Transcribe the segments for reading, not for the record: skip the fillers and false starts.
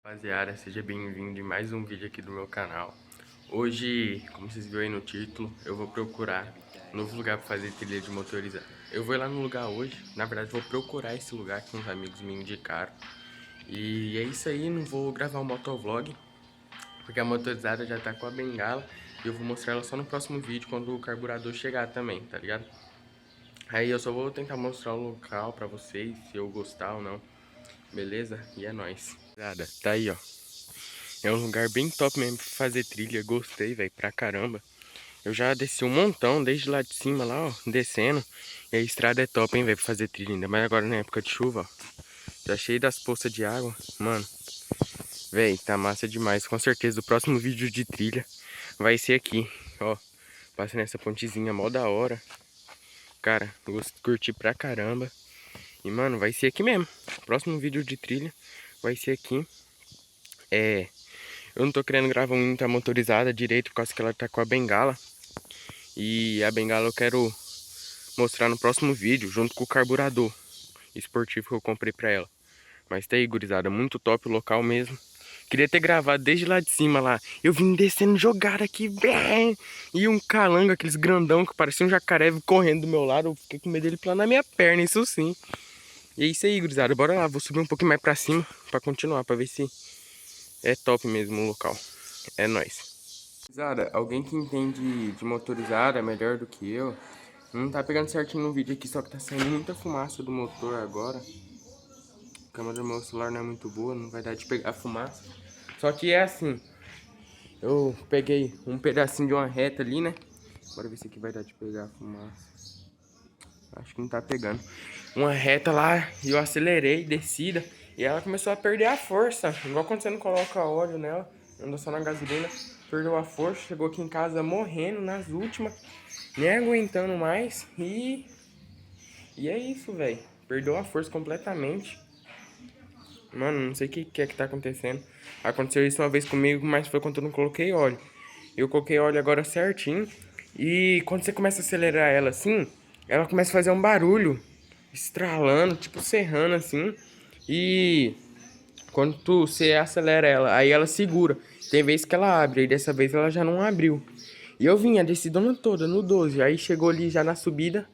Rapaziada, seja bem-vindo em mais um vídeo aqui do meu canal. Hoje, como vocês viram aí no título, eu vou procurar um novo lugar para fazer trilha de motorizada. Eu vou ir lá no lugar hoje, na verdade vou procurar esse lugar que uns amigos me indicaram. E é isso aí, não vou gravar um motovlog, porque a motorizada já tá com a bengala. E eu vou mostrar ela só no próximo vídeo, quando o carburador chegar também, tá ligado? Aí eu só vou tentar mostrar o local pra vocês, se eu gostar ou não. Beleza? E é nóis. Tá aí, ó. É um lugar bem top mesmo pra fazer trilha. Gostei, velho, pra caramba. Eu já desci um montão, desde lá de cima, lá, ó, descendo. E a estrada é top, hein, velho, pra fazer trilha. Ainda mais agora na época de chuva, ó. Já cheio das poças de água. Mano, velho, tá massa demais. Com certeza o próximo vídeo de trilha vai ser aqui, ó. Passa nessa pontezinha, mó da hora. Cara, curti pra caramba. E, mano, vai ser aqui mesmo. Próximo vídeo de trilha vai ser aqui. Eu não tô querendo gravar muita motorizada direito por causa que ela tá com a bengala. E a bengala eu quero mostrar no próximo vídeo, junto com o carburador esportivo que eu comprei pra ela. Mas tá aí, gurizada, muito top o local mesmo. Queria ter gravado desde lá de cima lá. Eu vim descendo jogar aqui, bem. E um calango, aqueles grandão que parecia um jacaré correndo do meu lado. Eu fiquei com medo dele pular na minha perna, isso sim. E é isso aí, gurizada. Bora lá, vou subir um pouquinho mais pra cima pra continuar, pra ver se é top mesmo o local. É nóis. Gurizada, alguém que entende de motorizada melhor do que eu, não tá pegando certinho no vídeo aqui, só que tá saindo muita fumaça do motor agora. A câmera do meu celular não é muito boa, não vai dar de pegar fumaça. Só que é assim, eu peguei um pedacinho de uma reta ali, né? Bora ver se aqui vai dar de pegar fumaça. Acho que não tá pegando. Uma reta lá, e eu acelerei, descida, e ela começou a perder a força. Igual quando você não coloca óleo nela, anda só na gasolina, perdeu a força, chegou aqui em casa morrendo nas últimas, nem aguentando mais, e é isso, velho. Perdeu a força completamente. Mano, não sei o que é que tá acontecendo. Aconteceu isso uma vez comigo, mas foi quando eu não coloquei óleo. Eu coloquei óleo agora certinho. E quando você começa a acelerar ela assim, ela começa a fazer um barulho, estralando, tipo serrando assim. E quando você acelera ela, aí ela segura. Tem vez que ela abre, e dessa vez ela já não abriu. E eu vim a decidona toda no 12. Aí chegou ali já na subida,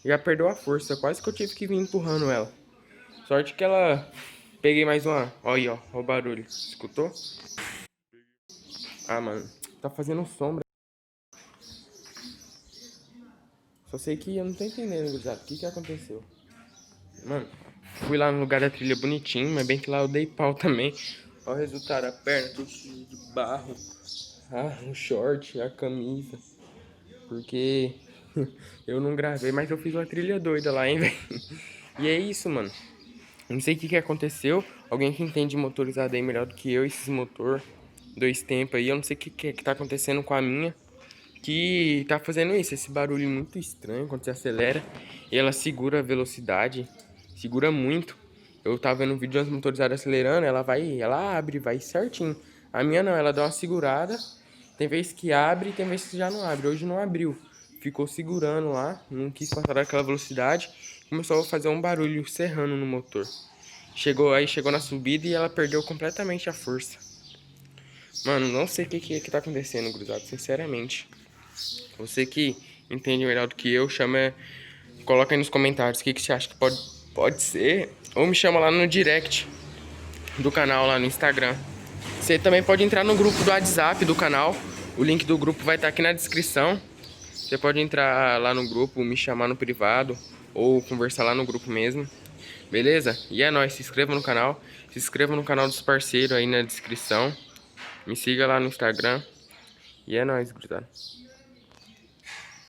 já perdeu a força. Quase que eu tive que vir empurrando ela. Sorte que ela... Peguei mais uma. Olha aí, ó. Olha o barulho. Escutou? Ah, mano. Tá fazendo sombra. Só sei que eu não tô entendendo, gurizada. O que que aconteceu? Mano, fui lá no lugar da trilha bonitinho, mas bem que lá eu dei pau também. Olha o resultado. A perna tudo cheia de barro. Ah, o short, a camisa. Porque eu não gravei, mas eu fiz uma trilha doida lá, hein, velho. E é isso, mano. Não sei o que que aconteceu. Alguém que entende motorizado aí melhor do que eu, esses motor 2 tempos aí. Eu não sei o que tá acontecendo com a minha, que tá fazendo isso, esse barulho muito estranho quando você acelera. E ela segura a velocidade, segura muito. Eu tava vendo um vídeo de umas motorizadas acelerando, ela abre, vai certinho. A minha não, ela dá uma segurada. Tem vez que abre, tem vez que já não abre. Hoje não abriu. Ficou segurando lá, não quis passar daquela velocidade. Começou a fazer um barulho serrando no motor. Chegou na subida e ela perdeu completamente a força. Mano, não sei o que tá acontecendo, gurizada, sinceramente. Você que entende melhor do que eu, coloca aí nos comentários o que você acha que pode ser. Ou me chama lá no direct do canal, lá no Instagram. Você também pode entrar no grupo do WhatsApp do canal. O link do grupo vai estar aqui na descrição. Você pode entrar lá no grupo, me chamar no privado ou conversar lá no grupo mesmo. Beleza? E é nóis, se inscreva no canal. Se inscreva no canal dos parceiros aí na descrição. Me siga lá no Instagram. E é nóis, gurizada.